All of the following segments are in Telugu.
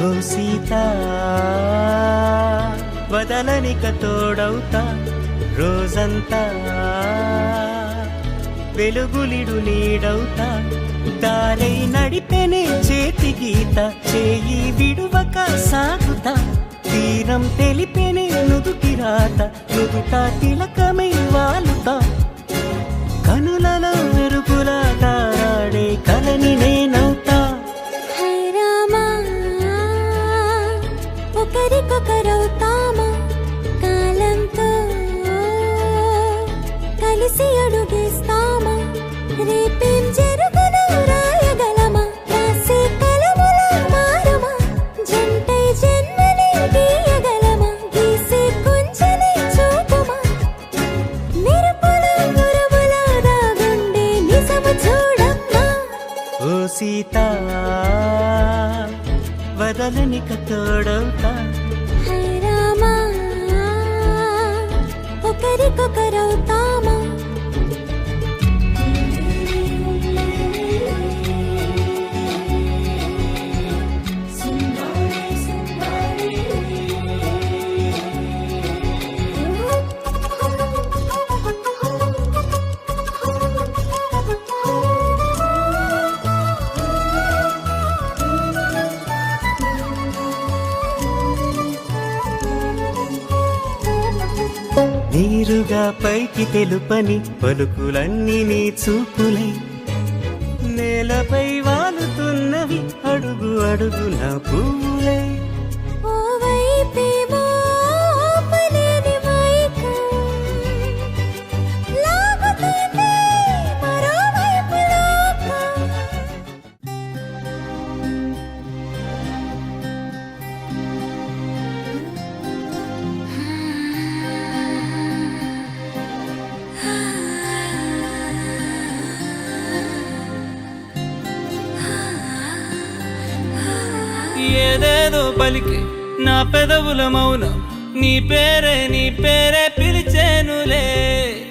ఓ సీత వదలనిక తోడవుతా రోజంతా వెలుగులిడు నీడవుతా దారై నడిపెనే చేతి గీత చేయి విడువక సాగుతా తీరం తెలిపెనే నుదుటి రాత నుదుట తిలకమై వాలుతా కనులలో మెరుపులా తారాడే కలని నేనవుతా ఒకరికొకరవుతామా కాలంతో కలిసి అడుగేస్తామా రేపేం జరుగునో రాయగలమా రాసే కలముల మారమా జంటై జన్మని గీయగలమా గీసే కొంచెని చూపుమా మెరుపుల గురువుల దాగుండే నిజము చూడమ్మా ఓ సీత వదలనిక తోడవుతా హై రామా ఒకరికొకరవుతామా నీరుగా పైకి తెలుపని పలుకులన్నీ నీ చూపులై నేలపై వాలుతున్నవి అడుగు అడుగున పూలై ఓ వైపేమో ఆపలేని మైకం లాగుతుంది మరోవైపు లోకం ఏదేదో పలికి నా పెదవుల మౌనం నీ పేరే పిలిచేనులే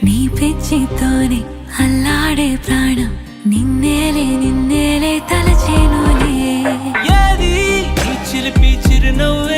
నీ పిచ్చితోనే అల్లాడే ప్రాణం నిన్నేలే తలచేనులే ఏది ఈ చిలిపి చిరునవ్వు